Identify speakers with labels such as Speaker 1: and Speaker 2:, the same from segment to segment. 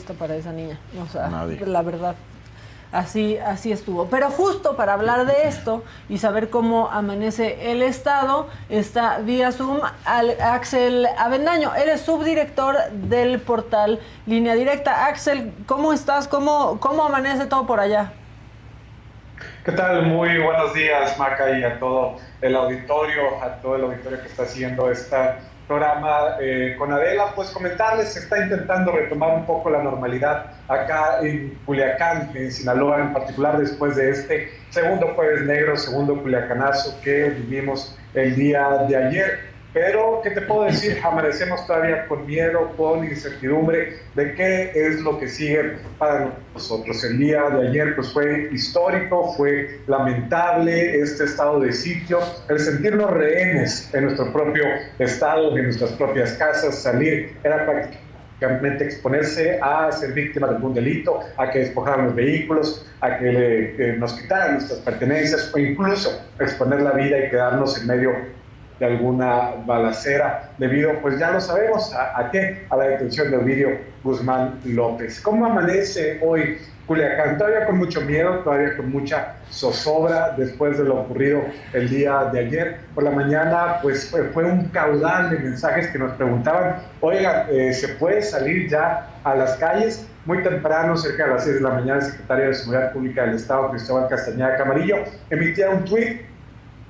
Speaker 1: respuesta para esa niña. O sea,
Speaker 2: Nadie.
Speaker 1: la verdad. Así estuvo. Pero justo para hablar de esto y saber cómo amanece el Estado, está vía Zoom Axel Avendaño. Eres subdirector del portal Línea Directa. Axel, ¿cómo estás? ¿Cómo amanece todo por allá?
Speaker 3: ¿Qué tal? Muy buenos días, Maca, y a todo el auditorio, que está siguiendo este programa con Adela. Pues comentarles, se está intentando retomar un poco la normalidad acá en Culiacán, en Sinaloa, en particular después de este segundo jueves negro, segundo culiacanazo que vivimos el día de ayer. Pero, ¿qué te puedo decir? Amanecemos todavía con miedo, con incertidumbre de qué es lo que sigue para nosotros. El día de ayer pues fue histórico, fue lamentable este estado de sitio, el sentirnos rehenes en nuestro propio estado, en nuestras propias casas, salir era prácticamente exponerse a ser víctima de algún delito, a que despojaran los vehículos, a que nos quitaran nuestras pertenencias o incluso exponer la vida y quedarnos en medio de alguna balacera, debido, pues ya lo sabemos, ¿a qué? A la detención de Ovidio Guzmán López. ¿Cómo amanece hoy Culiacán? Todavía con mucho miedo, todavía con mucha zozobra después de lo ocurrido el día de ayer. Por la mañana, pues fue un caudal de mensajes que nos preguntaban, oigan, ¿se puede salir ya a las calles? Muy temprano, cerca de las 6 de la mañana, el secretario de Seguridad Pública del Estado, Cristóbal Castañeda Camarillo, emitía un tuit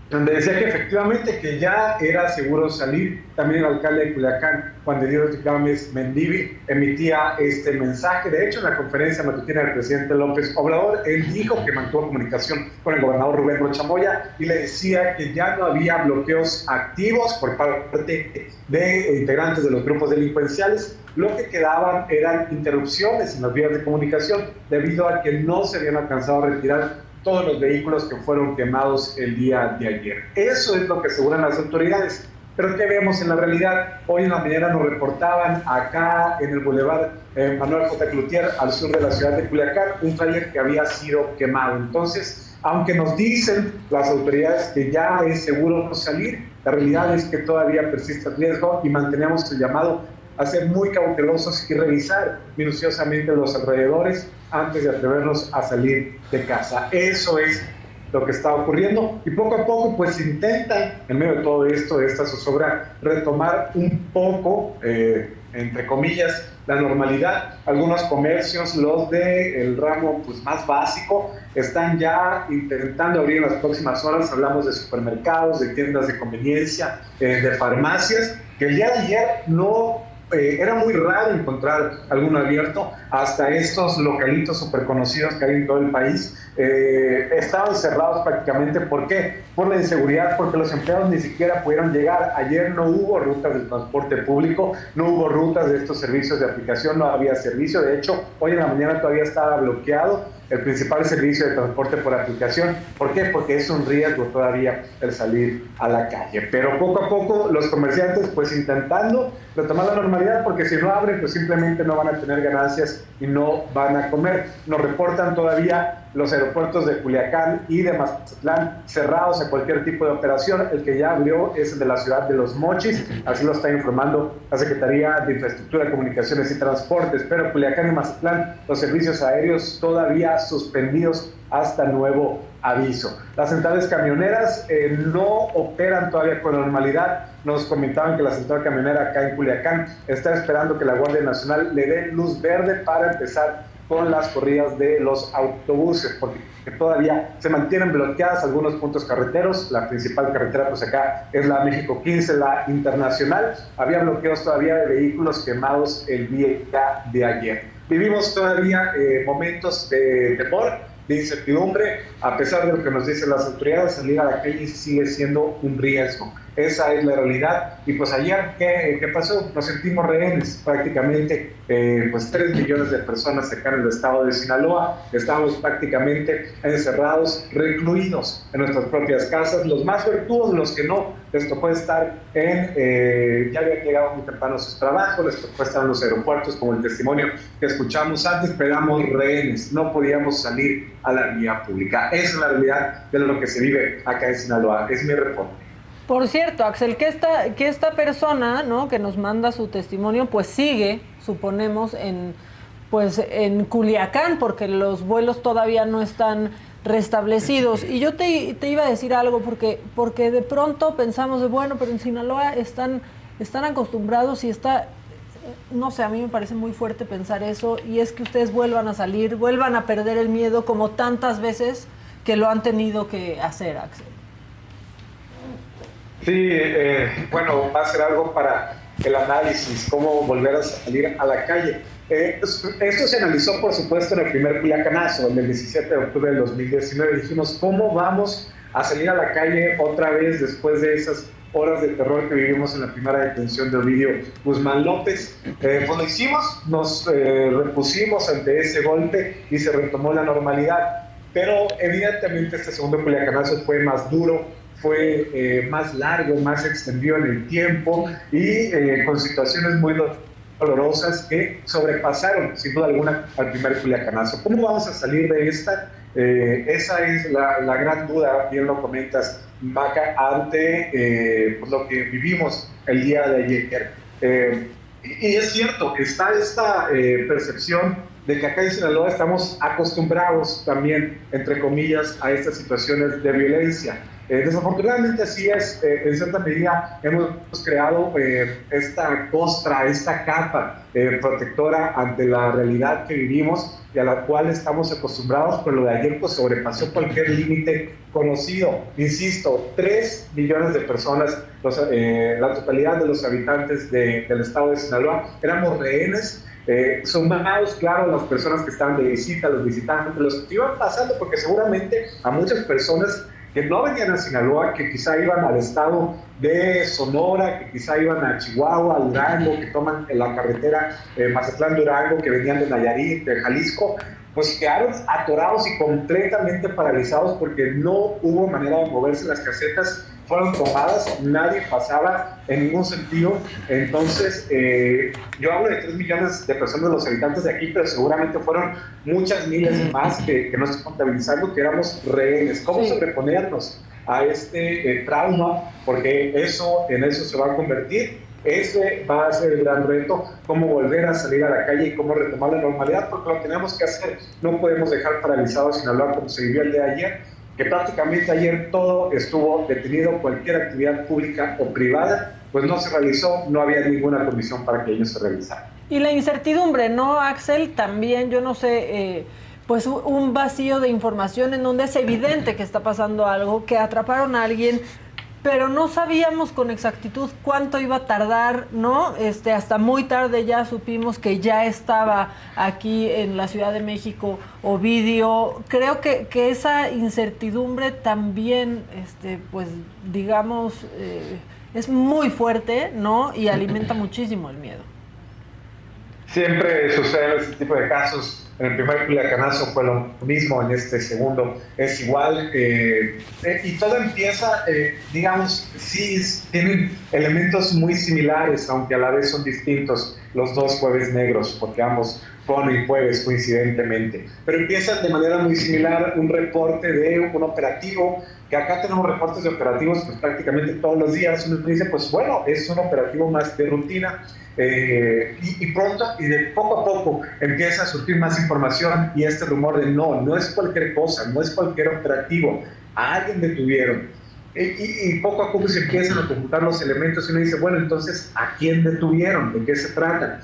Speaker 3: donde decía que efectivamente que ya era seguro salir. También el alcalde de Culiacán, Juan de Dios Gámez Mendívil, emitía este mensaje. De hecho, en la conferencia matutina del presidente López Obrador, él dijo que mantuvo comunicación con el gobernador Rubén Rocha Moya y le decía que ya no había bloqueos activos por parte de integrantes de los grupos delincuenciales. Lo que quedaban eran interrupciones en las vías de comunicación debido a que no se habían alcanzado a retirar todos los vehículos que fueron quemados el día de ayer. Eso es lo que aseguran las autoridades. Pero ¿qué vemos en la realidad? Hoy en la mañana nos reportaban acá en el Boulevard Manuel J. Cloutier, al sur de la ciudad de Culiacán, un tráiler que había sido quemado. Entonces, aunque nos dicen las autoridades que ya es seguro no salir, la realidad es que todavía persiste el riesgo y mantenemos el llamado a ser muy cautelosos y revisar minuciosamente los alrededores antes de atrevernos a salir de casa. Eso es lo que está ocurriendo y poco a poco pues intentan, en medio de todo esto, de esta zozobra, retomar un poco, entre comillas, la normalidad. Algunos comercios, los del ramo pues, más básico, están ya intentando abrir en las próximas horas. Hablamos de supermercados, de tiendas de conveniencia, de farmacias, que el día de ayer no... era muy raro encontrar alguno abierto, hasta estos localitos súper conocidos que hay en todo el país estaban cerrados prácticamente. ¿Por qué? Por la inseguridad, porque los empleados ni siquiera pudieron llegar. Ayer no hubo rutas de transporte público, no hubo rutas de estos servicios de aplicación, no había servicio. De hecho, hoy en la mañana todavía estaba bloqueado el principal servicio de transporte por aplicación. ¿Por qué? Porque es un riesgo todavía el salir a la calle. Pero poco a poco los comerciantes pues intentando retomar la normalidad, porque si no abren pues simplemente no van a tener ganancias y no van a comer. Nos reportan todavía los aeropuertos de Culiacán y de Mazatlán cerrados a cualquier tipo de operación. El que ya abrió es el de la ciudad de Los Mochis, así lo está informando la Secretaría de Infraestructura, Comunicaciones y Transportes. Pero Culiacán y Mazatlán, los servicios aéreos todavía suspendidos hasta nuevo aviso. Las centrales camioneras no operan todavía con normalidad. Nos comentaban que la central camionera acá en Culiacán está esperando que la Guardia Nacional le dé luz verde para empezar con las corridas de los autobuses, porque todavía se mantienen bloqueadas algunos puntos carreteros. La principal carretera pues acá es la México 15, la internacional. Había bloqueos todavía de vehículos quemados el día de ayer. Vivimos todavía momentos de temor, de incertidumbre. A pesar de lo que nos dicen las autoridades, salir a la calle sigue siendo un riesgo. Esa es la realidad. Y pues ayer, ¿qué pasó? Nos sentimos rehenes prácticamente. Pues 3 millones de personas acá en el estado de Sinaloa. Estamos prácticamente encerrados, recluidos en nuestras propias casas. Los más virtuosos, los que no, les tocó estar ya habían llegado muy temprano a sus trabajos, les tocó estar en los aeropuertos, como el testimonio que escuchamos antes, pero éramos rehenes, no podíamos salir a la vía pública. Esa es la realidad de lo que se vive acá en Sinaloa. Es mi reporte.
Speaker 1: Por cierto, Axel, que esta persona, ¿no?, que nos manda su testimonio, pues sigue, suponemos, en pues en Culiacán, porque los vuelos todavía no están restablecidos. Y yo te iba a decir algo, porque de pronto pensamos de, bueno, pero en Sinaloa están acostumbrados y está, no sé, a mí me parece muy fuerte pensar eso, y es que ustedes vuelvan a salir, vuelvan a perder el miedo como tantas veces que lo han tenido que hacer, Axel.
Speaker 3: Sí, bueno, va a ser algo para el análisis, cómo volver a salir a la calle. Esto se analizó, por supuesto, en el primer Culiacanazo, el 17 de octubre del 2019. Dijimos, ¿cómo vamos a salir a la calle otra vez después de esas horas de terror que vivimos en la primera detención de Ovidio Guzmán López? Pues lo hicimos, nos repusimos ante ese golpe y se retomó la normalidad. Pero evidentemente este segundo Culiacanazo fue más duro, fue más largo, más extendido en el tiempo y con situaciones muy dolorosas que sobrepasaron, sin duda alguna, al primer Culiacanazo. ¿Cómo vamos a salir de esta? Esa es la gran duda, bien lo comentas, Maca, ante pues lo que vivimos el día de ayer. Y es cierto, está esta percepción de que acá en Sinaloa estamos acostumbrados también, entre comillas, a estas situaciones de violencia. Desafortunadamente así es, en cierta medida hemos creado esta costra, esta capa protectora ante la realidad que vivimos y a la cual estamos acostumbrados, pero lo de ayer pues sobrepasó cualquier límite conocido. Insisto, 3 millones de personas, la totalidad de los habitantes del estado de Sinaloa, éramos rehenes, sumados, claro, las personas que estaban de visita, los visitantes, los que iban pasando, porque seguramente a muchas personas que no venían a Sinaloa, que quizá iban al estado de Sonora, que quizá iban a Chihuahua, a Durango, que toman la carretera Mazatlán-Durango, que venían de Nayarit, de Jalisco, pues quedaron atorados y completamente paralizados porque no hubo manera de moverse. Las casetas fueron tomadas, nadie pasaba en ningún sentido. Entonces, yo hablo de 3 millones de personas, los habitantes de aquí, pero seguramente fueron muchas miles más que no estoy contabilizando, que éramos rehenes. ¿Cómo sobreponernos a este trauma? Porque en eso se va a convertir. Ese va a ser el gran reto, cómo volver a salir a la calle y cómo retomar la normalidad, porque lo tenemos que hacer. No podemos dejar paralizado Sinaloa como se vivió el de ayer, que prácticamente ayer todo estuvo detenido, cualquier actividad pública o privada, pues no se realizó, no había ninguna condición para que ellos se realizaran.
Speaker 1: Y la incertidumbre, ¿no, Axel? También, yo no sé, pues un vacío de información en donde es evidente que está pasando algo, que atraparon a alguien, pero no sabíamos con exactitud cuánto iba a tardar, ¿no? Hasta muy tarde ya supimos que ya estaba aquí en la Ciudad de México Ovidio. Creo que esa incertidumbre también, pues digamos, es muy fuerte, ¿no? Y alimenta muchísimo el miedo.
Speaker 3: Siempre sucede ese tipo de casos. En el primer Culiacanazo fue lo mismo, en este segundo es igual. Y todo empieza, digamos, sí, tienen elementos muy similares, aunque a la vez son distintos los dos jueves negros, porque ambos ponen jueves coincidentemente. Pero empiezan de manera muy similar, un reporte de un operativo, que acá tenemos reportes de operativos pues, prácticamente todos los días. Uno dice, pues bueno, es un operativo más de rutina. Y pronto y de poco a poco empieza a surgir más información y este rumor de no es cualquier cosa, no es cualquier operativo, a alguien detuvieron y poco a poco se empiezan a computar los elementos y uno dice, bueno, entonces ¿a quién detuvieron? ¿De qué se trata?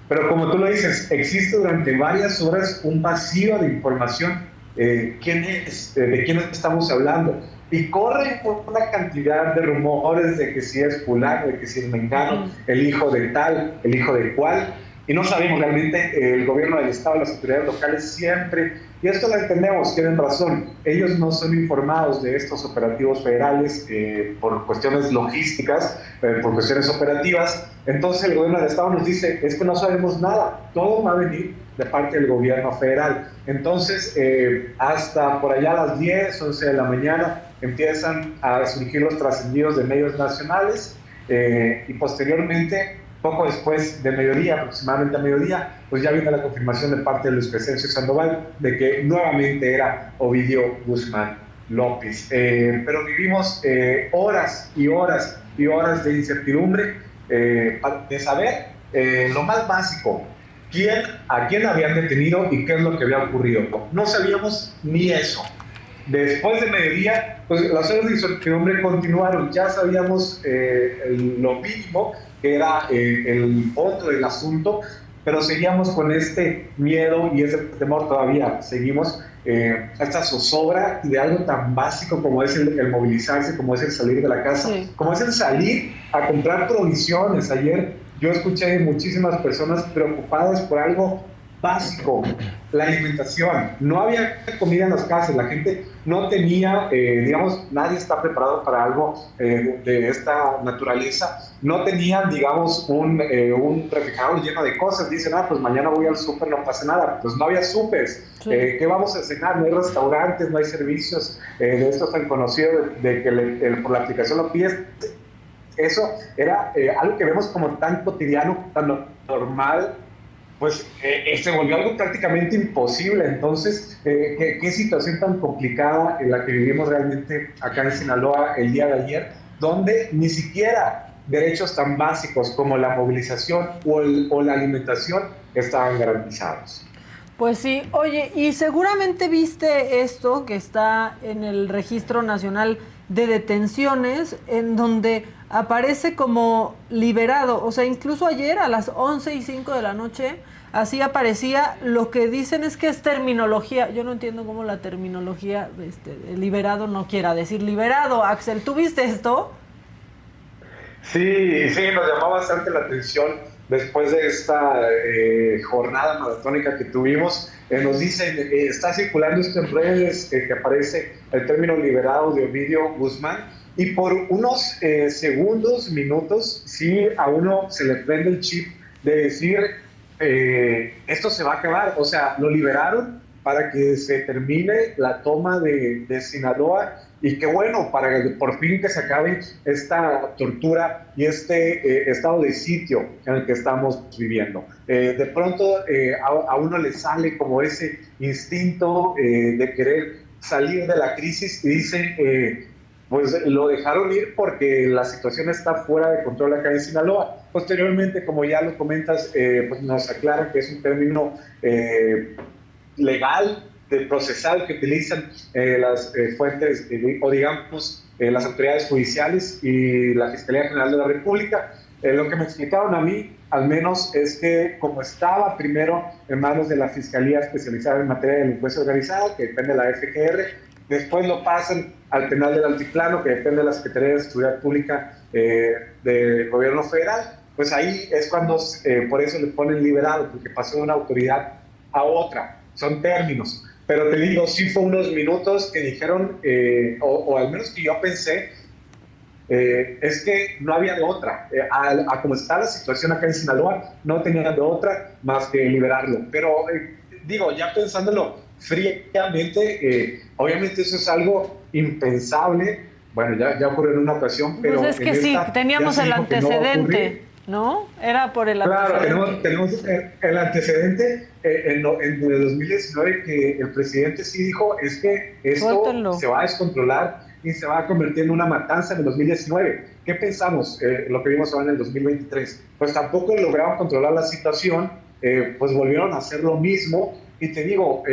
Speaker 3: Pero como tú lo dices, existe durante varias horas un vacío de información. ¿Quién es? ¿De quién estamos hablando? Y corren por una cantidad de rumores de que si es fulano, de que si es mengano, el hijo de tal, el hijo de cual, y no sabemos realmente. El gobierno del estado, las autoridades locales siempre, y esto lo entendemos, tienen razón, ellos no son informados de estos operativos federales por cuestiones logísticas, por cuestiones operativas. Entonces el gobierno del estado nos dice, es que no sabemos nada, todo va a venir de parte del gobierno federal. Entonces, hasta por allá a las 10, 11 de la mañana, empiezan a surgir los trascendidos de medios nacionales y posteriormente, poco después de mediodía, aproximadamente a mediodía, pues ya viene la confirmación de parte de Luis Crescencio Sandoval de que nuevamente era Ovidio Guzmán López. Pero vivimos horas y horas y horas de incertidumbre, de saber lo más básico. a quién habían detenido y qué es lo que había ocurrido. No sabíamos ni eso. Después de mediodía, pues las horas de incertidumbre continuaron. Ya sabíamos lo mínimo, que era el fondo del asunto, pero seguíamos con este miedo y ese temor todavía. Seguimos esta zozobra de algo tan básico como es el movilizarse, como es el salir de la casa, sí, como es el salir a comprar provisiones. Ayer yo escuché muchísimas personas preocupadas por algo básico, la alimentación. No había comida en las casas, la gente no tenía, digamos, nadie está preparado para algo de esta naturaleza. No tenían, digamos, un refrigerador lleno de cosas. Dicen, pues mañana voy al súper, no pasa nada. Pues no había súpers. Sí. ¿Qué vamos a cenar? No hay restaurantes, no hay servicios de estos tan conocidos de que por la aplicación lo pides. Eso era algo que vemos como tan cotidiano, tan normal, pues se volvió algo prácticamente imposible. Entonces, ¿qué situación tan complicada en la que vivimos realmente acá en Sinaloa el día de ayer, donde ni siquiera derechos tan básicos como la movilización o la alimentación estaban garantizados?
Speaker 1: Pues sí, oye, y seguramente viste esto que está en el Registro Nacional de Detenciones, en donde aparece como liberado. O sea, incluso ayer a las 11:05 de la noche, así aparecía. Lo que dicen es que es terminología. Yo no entiendo cómo la terminología liberado no quiera decir liberado. Axel, ¿tú viste esto?
Speaker 3: Sí, nos llamó bastante la atención después de esta jornada maratónica que tuvimos. Nos dicen, está circulando esto en redes, que aparece el término liberado de Ovidio Guzmán, y por unos segundos, minutos, sí a uno se le prende el chip de decir, esto se va a acabar. O sea, lo liberaron para que se termine la toma de Sinaloa, y qué bueno, para que por fin que se acabe esta tortura y este estado de sitio en el que estamos viviendo. De pronto a uno le sale como ese instinto de querer salir de la crisis y dice, pues lo dejaron ir porque la situación está fuera de control acá en Sinaloa. Posteriormente, como ya lo comentas, pues nos aclaran que es un término legal, procesal, que utilizan las fuentes o digamos las autoridades judiciales y la Fiscalía General de la República. Lo que me explicaron a mí, al menos, es que como estaba primero en manos de la Fiscalía Especializada en Materia de Delincuencia Organizada, que depende de la FGR, después lo pasan al Penal del Altiplano, que depende de la Secretaría de Seguridad Pública del Gobierno Federal. Pues ahí es cuando por eso le ponen liberado, porque pasó de una autoridad a otra. Son términos. Pero te digo, sí fue unos minutos que dijeron, o al menos que yo pensé, es que no había de otra. A como está la situación acá en Sinaloa, no tenían de otra más que liberarlo. Pero digo, ya pensándolo fríamente, obviamente eso es algo impensable. Bueno, ya ocurrió en una ocasión, pero...
Speaker 1: Pues es que sí, teníamos el antecedente, ¿no? Era por el antecedente.
Speaker 3: Claro, tenemos el antecedente en el 2019, que el presidente sí dijo, es que esto Suéltenlo. Se va a descontrolar y se va a convertir en una matanza en el 2019. ¿Qué pensamos? Lo que vimos ahora en el 2023. Pues tampoco lograron controlar la situación, pues volvieron a hacer lo mismo, y te digo,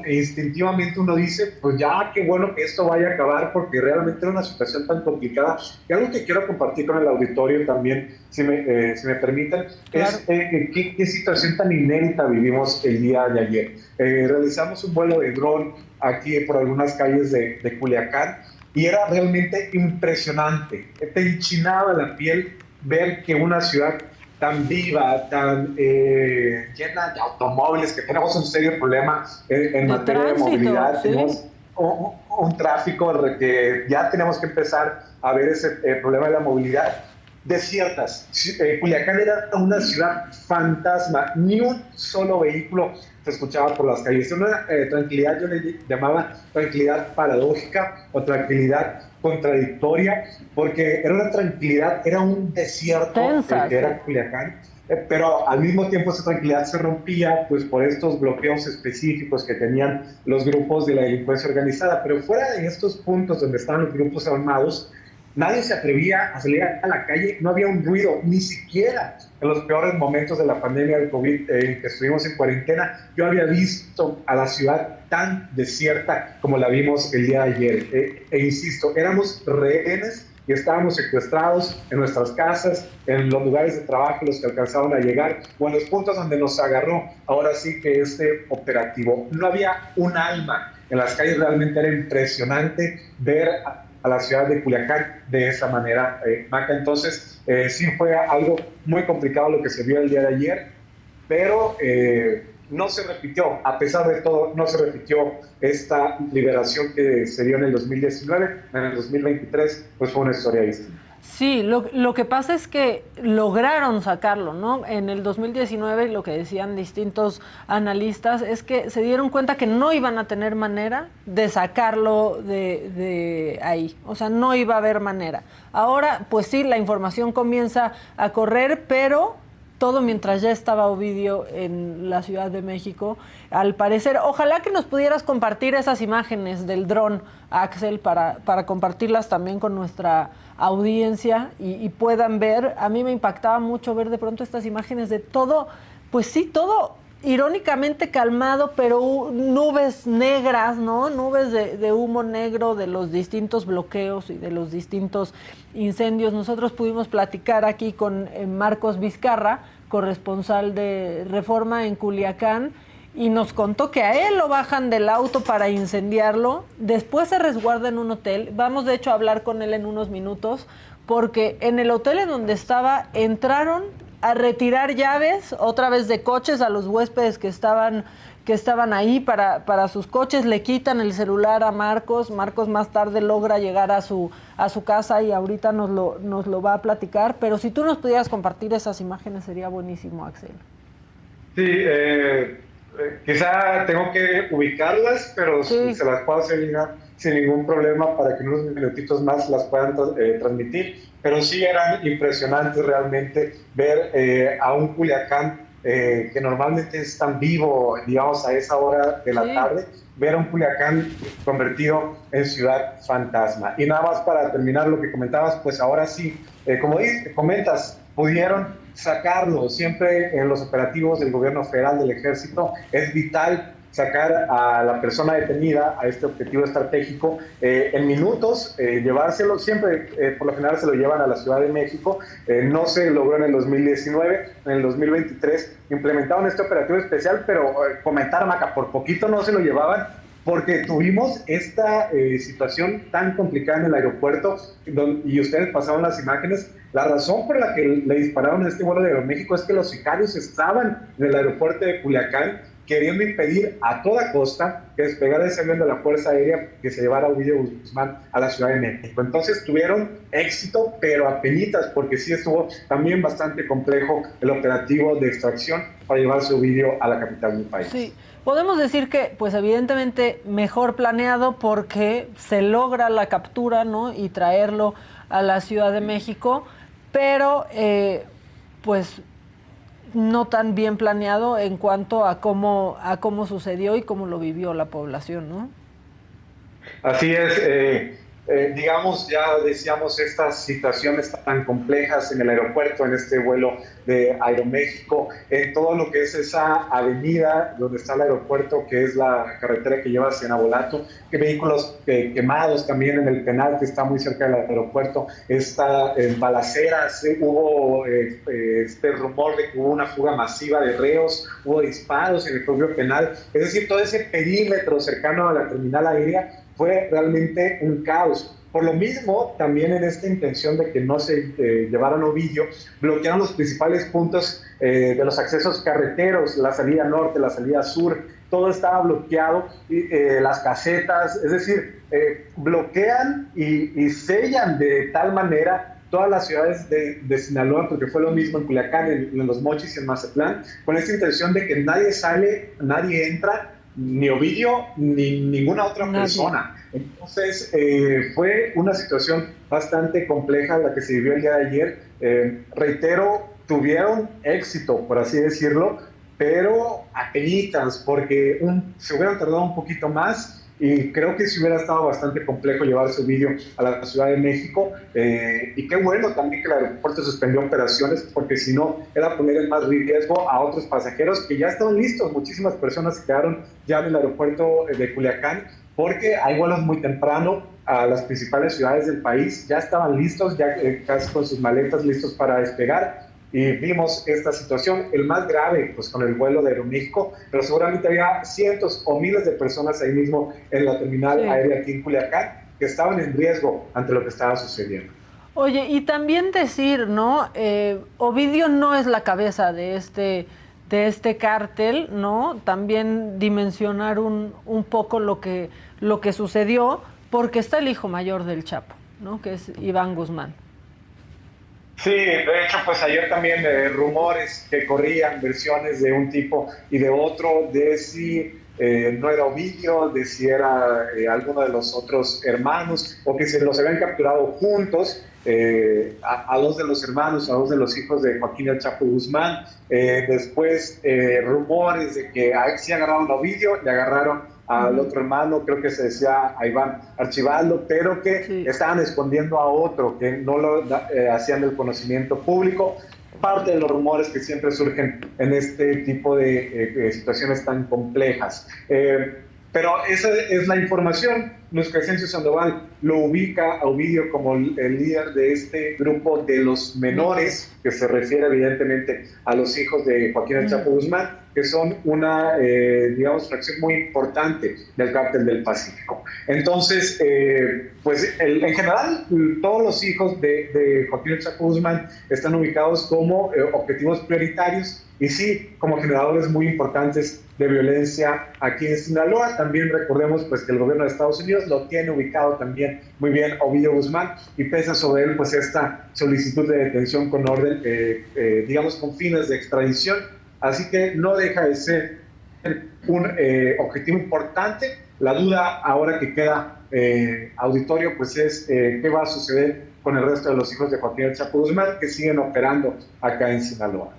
Speaker 3: instintivamente uno dice, pues ya, qué bueno que esto vaya a acabar, porque realmente era una situación tan complicada. Y algo que quiero compartir con el auditorio también, si me permiten, claro, es qué situación tan inédita vivimos el día de ayer. Realizamos un vuelo de dron aquí por algunas calles de Culiacán, y era realmente impresionante. Te enchinaba la piel ver que una ciudad tan viva, tan llena de automóviles, que tenemos un serio problema en materia de movilidad. ¿Sí? Tenemos un tráfico en el que ya tenemos que empezar a ver ese problema de la movilidad. Desiertas. Culiacán era una ciudad fantasma, ni un solo vehículo se escuchaba por las calles. Una tranquilidad, yo le llamaba tranquilidad paradójica o tranquilidad contradictoria, porque era una tranquilidad, era un desierto que era Culiacán, pero al mismo tiempo esa tranquilidad se rompía pues por estos bloqueos específicos que tenían los grupos de la delincuencia organizada. Pero fuera de estos puntos donde estaban los grupos armados, Nadie se atrevía a salir a la calle, no había un ruido, ni siquiera en los peores momentos de la pandemia del COVID, que estuvimos en cuarentena, yo había visto a la ciudad tan desierta como la vimos el día de ayer. Insisto, éramos rehenes y estábamos secuestrados en nuestras casas, en los lugares de trabajo, los que alcanzaban a llegar, o en los puntos donde nos agarró ahora sí que este operativo. No había un alma en las calles, realmente era impresionante ver a la ciudad de Culiacán de esa manera, Maca. Entonces, sí fue algo muy complicado lo que se vio el día de ayer, pero no se repitió, a pesar de todo, no se repitió esta liberación que se dio en el 2019, en el 2023, pues fue una historia distinta.
Speaker 1: Sí, lo que pasa es que lograron sacarlo, ¿no? En el 2019, lo que decían distintos analistas es que se dieron cuenta que no iban a tener manera de sacarlo de ahí. O sea, no iba a haber manera. Ahora, pues sí, la información comienza a correr, pero todo mientras ya estaba Ovidio en la Ciudad de México. Al parecer, ojalá que nos pudieras compartir esas imágenes del dron, Axel, para compartirlas también con nuestra audiencia y puedan ver. A mí me impactaba mucho ver de pronto estas imágenes de todo, pues sí, todo irónicamente calmado, pero nubes negras, ¿no? Nubes de humo negro de los distintos bloqueos y de los distintos incendios. Nosotros pudimos platicar aquí con Marcos Vizcarra, corresponsal de Reforma en Culiacán, y nos contó que a él lo bajan del auto para incendiarlo, después se resguarda en un hotel. Vamos de hecho a hablar con él en unos minutos, porque en el hotel en donde estaba entraron a retirar llaves otra vez de coches a los huéspedes que estaban ahí para sus coches. Le quitan el celular a Marcos más tarde logra llegar a su casa y ahorita nos lo va a platicar, pero si tú nos pudieras compartir esas imágenes sería buenísimo, Axel.
Speaker 3: Sí, quizá tengo que ubicarlas, pero sí, se las puedo hacer llegar sin ningún problema para que en unos minutitos más las puedan transmitir. Pero sí eran impresionantes realmente ver a un Culiacán que normalmente es tan vivo, digamos, a esa hora de la tarde, ver a un Culiacán convertido en ciudad fantasma. Y nada más para terminar lo que comentabas, pues ahora sí, como comentas, pudieron sacarlo. Siempre en los operativos del gobierno federal, del ejército, es vital sacar a la persona detenida, a este objetivo estratégico, en minutos, llevárselo. Siempre, por lo general, se lo llevan a la Ciudad de México. No se logró en el 2019, en el 2023 implementaron este operativo especial, pero comentar, Maca, por poquito no se lo llevaban, porque tuvimos esta situación tan complicada en el aeropuerto, y ustedes pasaron las imágenes. La razón por la que le dispararon a este vuelo de Aeroméxico es que los sicarios estaban en el aeropuerto de Culiacán queriendo impedir a toda costa que despegara ese avión de la Fuerza Aérea que se llevara a Ovidio Guzmán a la Ciudad de México. Entonces tuvieron éxito, pero apenitas, porque sí estuvo también bastante complejo el operativo de extracción para llevarse Ovidio a la capital del país.
Speaker 1: Sí, podemos decir que, pues evidentemente, mejor planeado porque se logra la captura, ¿no? Y traerlo a la Ciudad de México, pero pues no tan bien planeado en cuanto a cómo sucedió y cómo lo vivió la población, ¿no?
Speaker 3: Así es. Digamos, ya decíamos, estas situaciones tan complejas en el aeropuerto, en este vuelo de Aeroméxico, en todo lo que es esa avenida donde está el aeropuerto, que es la carretera que lleva hacia Navolato, que vehículos quemados también en el penal que está muy cerca del aeropuerto, está en balaceras, hubo este rumor de que hubo una fuga masiva de reos, hubo disparos en el propio penal, es decir, todo ese perímetro cercano a la terminal aérea fue realmente un caos. Por lo mismo, también en esta intención de que no se llevaran Ovidio, bloquearon los principales puntos de los accesos carreteros, la salida norte, la salida sur, todo estaba bloqueado, las casetas, es decir, bloquean y sellan de tal manera todas las ciudades de Sinaloa, porque fue lo mismo en Culiacán, en Los Mochis y en Mazatlán, con esta intención de que nadie sale, nadie entra, ni Ovidio ni ninguna otra persona. Entonces fue una situación bastante compleja la que se vivió el día de ayer. Reitero, tuvieron éxito, por así decirlo, pero apenitas, porque se hubieran tardado un poquito más y creo que sí hubiera estado bastante complejo llevar su vídeo a la Ciudad de México, y qué bueno también que el aeropuerto suspendió operaciones, porque si no era poner en más riesgo a otros pasajeros que ya estaban listos. Muchísimas personas se quedaron ya en el aeropuerto de Culiacán, porque hay vuelos muy temprano a las principales ciudades del país, ya estaban listos, ya casi con sus maletas listos para despegar, y vimos esta situación, el más grave pues con el vuelo de Aeroméxico, pero seguramente había cientos o miles de personas ahí mismo en la terminal aérea aquí en Culiacán que estaban en riesgo ante lo que estaba sucediendo.
Speaker 1: Oye, y también decir, ¿no? Ovidio no es la cabeza de este cártel, ¿no? También dimensionar un poco lo que sucedió, porque está el hijo mayor del Chapo, ¿no? Que es Iván Guzmán.
Speaker 3: Sí, de hecho, pues ayer también rumores que corrían, versiones de un tipo y de otro, de si no era Ovidio, de si era alguno de los otros hermanos, o que se los habían capturado juntos, a dos de los hermanos, a dos de los hijos de Joaquín El Chapo Guzmán. Después rumores de que sí agarraron a Ovidio, le agarraron al otro hermano, creo que se decía a Iván Archibaldo, pero que estaban escondiendo a otro, que no lo hacían del conocimiento público. Parte de los rumores que siempre surgen en este tipo de situaciones tan complejas. Pero esa es la información. Luis Crescencio Sandoval lo ubica a Ovidio como el líder de este grupo de los menores, que se refiere evidentemente a los hijos de Joaquín El Chapo Guzmán, que son una, digamos, fracción muy importante del Cártel del Pacífico. Entonces, pues en general, todos los hijos de Joaquín El Chapo Guzmán están ubicados como objetivos prioritarios, y sí, como generadores muy importantes de violencia aquí en Sinaloa. También recordemos pues que el gobierno de Estados Unidos lo tiene ubicado también muy bien Ovidio Guzmán, y pesa sobre él pues esta solicitud de detención con orden, digamos, con fines de extradición. Así que no deja de ser un objetivo importante. La duda ahora que queda, auditorio, pues es qué va a suceder con el resto de los hijos de Joaquín El Chapo Guzmán, que siguen operando acá en Sinaloa.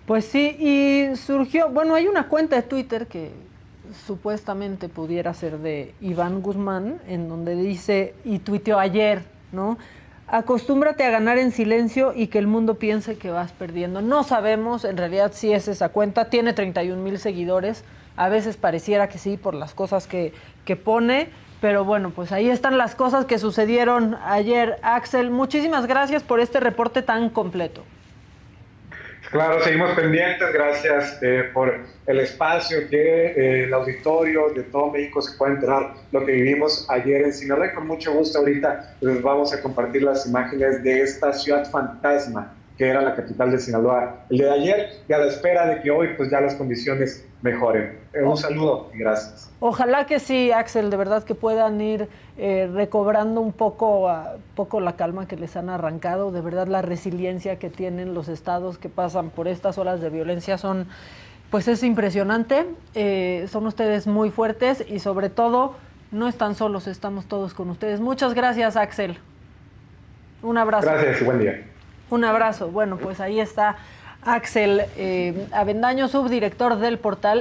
Speaker 1: Pues sí, y surgió, bueno, hay una cuenta de Twitter que supuestamente pudiera ser de Iván Guzmán, en donde dice, y tuiteó ayer, ¿no? Acostúmbrate a ganar en silencio y que el mundo piense que vas perdiendo. No sabemos, en realidad, si es esa cuenta. Tiene 31,000 seguidores. A veces pareciera que sí, por las cosas que pone. Pero bueno, pues ahí están las cosas que sucedieron ayer. Axel, muchísimas gracias por este reporte tan completo.
Speaker 3: Claro, seguimos pendientes. Gracias por el espacio, que el auditorio de todo México se pueda enterar lo que vivimos ayer en Sinaloa. Con mucho gusto ahorita les vamos a compartir las imágenes de esta ciudad fantasma que era la capital de Sinaloa el día de ayer, y a la espera de que hoy pues ya las condiciones mejoren. Un saludo y gracias.
Speaker 1: Ojalá que sí, Axel, de verdad que puedan ir recobrando un poco la calma que les han arrancado. De verdad, la resiliencia que tienen los estados que pasan por estas olas de violencia pues es impresionante. Son ustedes muy fuertes y sobre todo no están solos, estamos todos con ustedes. Muchas gracias, Axel. Un abrazo.
Speaker 3: Gracias y buen día.
Speaker 1: Un abrazo. Bueno, pues ahí está Axel Avendaño, subdirector del portal